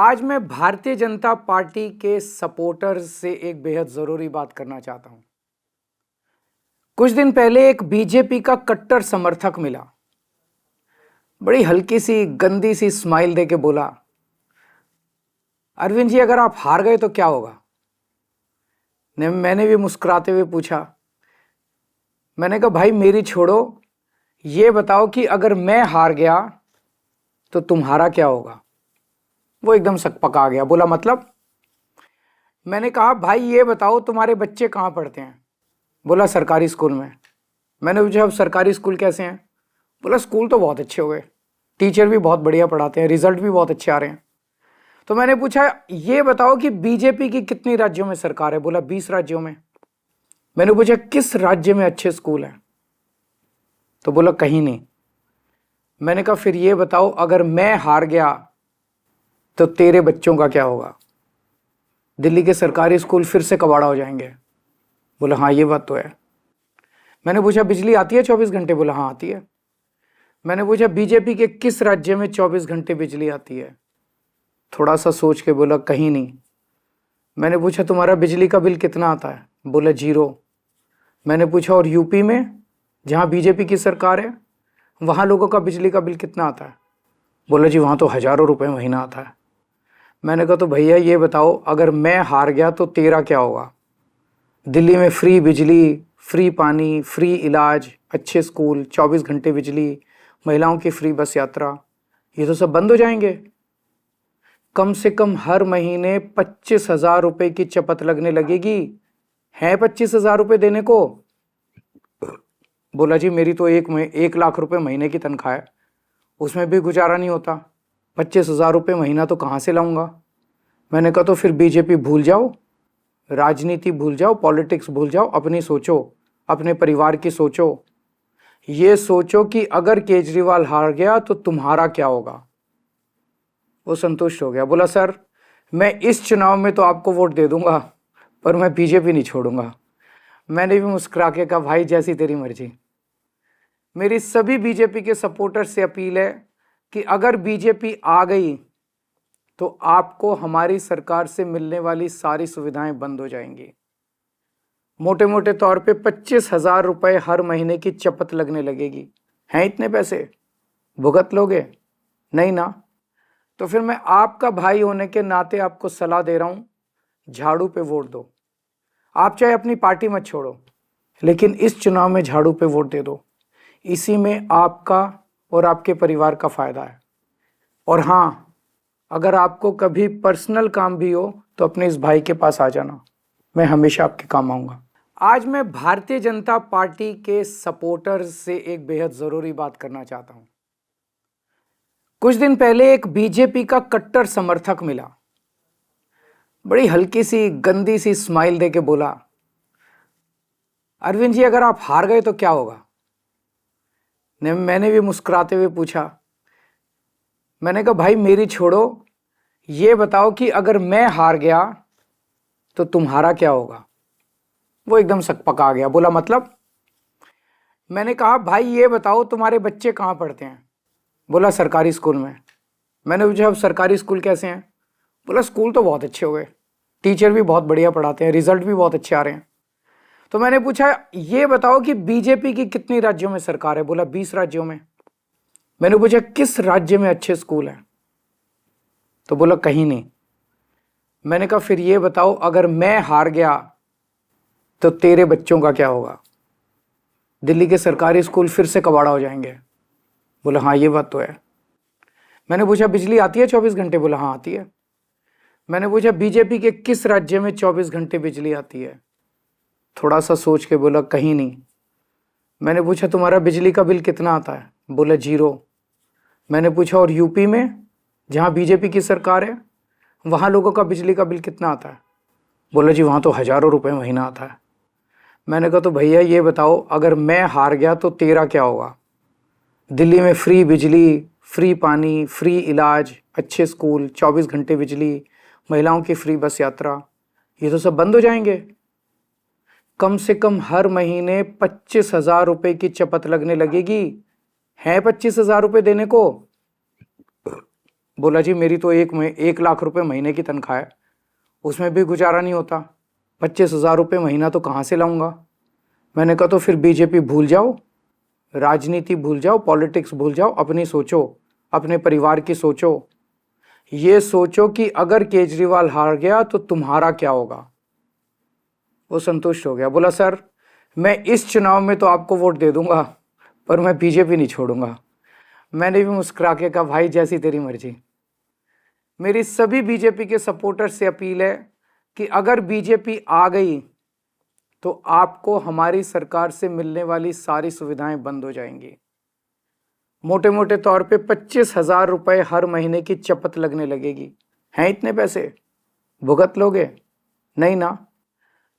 आज मैं भारतीय जनता पार्टी के सपोर्टर्स से एक बेहद जरूरी बात करना चाहता हूं। कुछ दिन पहले एक बीजेपी का कट्टर समर्थक मिला, बड़ी हल्की सी गंदी सी स्माइल देके बोला, अरविंद जी अगर आप हार गए तो क्या होगा। मैंने भी मुस्कुराते हुए पूछा, मैंने कहा भाई मेरी छोड़ो, ये बताओ कि अगर मैं हार गया तो तुम्हारा क्या होगा। वो एकदम सकपका गया, बोला मतलब। मैंने कहा भाई ये बताओ तुम्हारे बच्चे कहाँ पढ़ते हैं। बोला सरकारी स्कूल में। मैंने पूछा अब सरकारी स्कूल कैसे हैं। बोला स्कूल तो बहुत अच्छे हो गए, टीचर भी बहुत बढ़िया पढ़ाते हैं, रिजल्ट भी बहुत अच्छे आ रहे हैं। तो मैंने पूछा ये बताओ कि बीजेपी की कितनी राज्यों में सरकार है। बोला 20 राज्यों में। मैंने पूछा किस राज्य में अच्छे स्कूल हैं, तो बोला कहीं नहीं। मैंने कहा फिर ये बताओ अगर मैं हार गया तो तेरे बच्चों का क्या होगा। दिल्ली के सरकारी स्कूल फिर से कबाड़ा हो जाएंगे। बोला हाँ ये बात तो है। मैंने पूछा बिजली आती है 24 घंटे। बोला हाँ आती है। मैंने पूछा बीजेपी के किस राज्य में 24 घंटे बिजली आती है। थोड़ा सा सोच के बोला कहीं नहीं। मैंने पूछा तुम्हारा बिजली का बिल कितना आता है। बोला 0। मैंने पूछा और यूपी में जहाँ बीजेपी की सरकार है वहाँ लोगों का बिजली का बिल कितना आता है। बोला जी वहाँ तो हज़ारों रुपये महीना आता है। मैंने कहा तो भैया ये बताओ अगर मैं हार गया तो तेरा क्या होगा। दिल्ली में फ्री बिजली, फ्री पानी, फ्री इलाज, अच्छे स्कूल, 24 घंटे बिजली, महिलाओं की फ्री बस यात्रा, ये तो सब बंद हो जाएंगे। कम से कम हर महीने 25,000 रुपये की चपत लगने लगेगी। है 25,000 रुपये देने को। बोला जी मेरी तो 1 लाख रुपये महीने की तनख्वाह है, उसमें भी गुजारा नहीं होता, 25,000 रुपये महीना तो कहाँ से लाऊंगा। मैंने कहा तो फिर बीजेपी भूल जाओ, राजनीति भूल जाओ, पॉलिटिक्स भूल जाओ, अपनी सोचो, अपने परिवार की सोचो। ये सोचो कि अगर केजरीवाल हार गया तो तुम्हारा क्या होगा। वो संतुष्ट हो गया, बोला सर मैं इस चुनाव में तो आपको वोट दे दूंगा पर मैं बीजेपी नहीं छोड़ूंगा। मैंने भी मुस्कुरा के कहा भाई जैसी तेरी मर्जी। मेरी सभी बीजेपी के सपोर्टर से अपील है कि अगर बीजेपी आ गई तो आपको हमारी सरकार से मिलने वाली सारी सुविधाएं बंद हो जाएंगी। मोटे मोटे तौर पे 25,000 रुपये हर महीने की चपत लगने लगेगी। हैं इतने पैसे, भुगत लोगे? नहीं ना। तो फिर मैं आपका भाई होने के नाते आपको सलाह दे रहा हूं, झाड़ू पे वोट दो। आप चाहे अपनी पार्टी मत छोड़ो, लेकिन इस चुनाव में झाड़ू पे वोट दे दो। इसी में आपका और आपके परिवार का फायदा है। और हाँ, अगर आपको कभी पर्सनल काम भी हो तो अपने इस भाई के पास आ जाना, मैं हमेशा आपके काम आऊंगा। आज मैं भारतीय जनता पार्टी के सपोर्टर्स से एक बेहद जरूरी बात करना चाहता हूं। कुछ दिन पहले एक बीजेपी का कट्टर समर्थक मिला, बड़ी हल्की सी गंदी सी स्माइल देके बोला, अरविंद जी अगर आप हार गए तो क्या होगा। मैंने भी मुस्कुराते हुए पूछा, मैंने कहा भाई मेरी छोड़ो, ये बताओ कि अगर मैं हार गया तो तुम्हारा क्या होगा। वो एकदम सकपका गया, बोला मतलब। मैंने कहा भाई ये बताओ तुम्हारे बच्चे कहाँ पढ़ते हैं। बोला सरकारी स्कूल में। मैंने पूछा अब सरकारी स्कूल कैसे हैं। बोला स्कूल तो बहुत अच्छे हो गए, टीचर भी बहुत बढ़िया पढ़ाते हैं, रिजल्ट भी बहुत अच्छे आ रहे हैं। तो मैंने पूछा ये बताओ कि बीजेपी की कितनी राज्यों में सरकार है। बोला 20 राज्यों में। मैंने पूछा किस राज्य में अच्छे स्कूल हैं, तो बोला कहीं नहीं। मैंने कहा फिर ये बताओ अगर मैं हार गया तो तेरे बच्चों का क्या होगा। दिल्ली के सरकारी स्कूल फिर से कबाड़ा हो जाएंगे। बोला हाँ ये बात तो है। मैंने पूछा बिजली आती है 24 घंटे। बोला हाँ आती है। मैंने पूछा बीजेपी के किस राज्य में 24 घंटे बिजली आती है। थोड़ा सा सोच के बोला कहीं नहीं। मैंने पूछा तुम्हारा बिजली का बिल कितना आता है। बोला 0। मैंने पूछा और यूपी में जहाँ बीजेपी की सरकार है वहाँ लोगों का बिजली का बिल कितना आता है। बोला जी वहाँ तो हज़ारों रुपये महीना आता है। मैंने कहा तो भैया ये बताओ अगर मैं हार गया तो तेरा क्या होगा। दिल्ली में फ्री बिजली, फ्री पानी, फ्री इलाज, अच्छे स्कूल, 24 घंटे बिजली, महिलाओं की फ्री बस यात्रा, ये तो सब बंद हो जाएंगे। कम से कम हर महीने 25,000 रुपये की चपत लगने लगेगी। है 25,000 रुपये देने को। बोला जी मेरी तो 1 लाख रुपए महीने की तनख्वाह है, उसमें भी गुजारा नहीं होता, 25,000 रुपये महीना तो कहाँ से लाऊंगा। मैंने कहा तो फिर बीजेपी भूल जाओ, राजनीति भूल जाओ, पॉलिटिक्स भूल जाओ, अपनी सोचो, अपने परिवार की सोचो। ये सोचो कि अगर केजरीवाल हार गया तो तुम्हारा क्या होगा। वो संतुष्ट हो गया, बोला सर मैं इस चुनाव में तो आपको वोट दे दूंगा पर मैं बीजेपी नहीं छोड़ूंगा। मैंने भी मुस्कुरा के कहा भाई जैसी तेरी मर्जी। मेरी सभी बीजेपी के सपोर्टर्स से अपील है कि अगर बीजेपी आ गई तो आपको हमारी सरकार से मिलने वाली सारी सुविधाएं बंद हो जाएंगी। मोटे मोटे तौर पे 25,000 रुपए हर महीने की चपत लगने लगेगी। हैं इतने पैसे, भुगत लोगे? नहीं ना।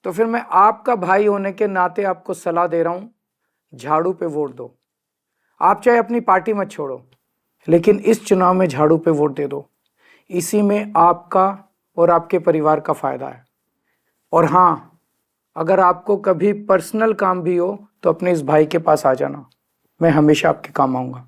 तो फिर मैं आपका भाई होने के नाते आपको सलाह दे रहा हूं, झाड़ू पे वोट दो। आप चाहे अपनी पार्टी मत छोड़ो, लेकिन इस चुनाव में झाड़ू पे वोट दे दो। इसी में आपका और आपके परिवार का फायदा है। और हाँ, अगर आपको कभी पर्सनल काम भी हो तो अपने इस भाई के पास आ जाना, मैं हमेशा आपके काम आऊंगा।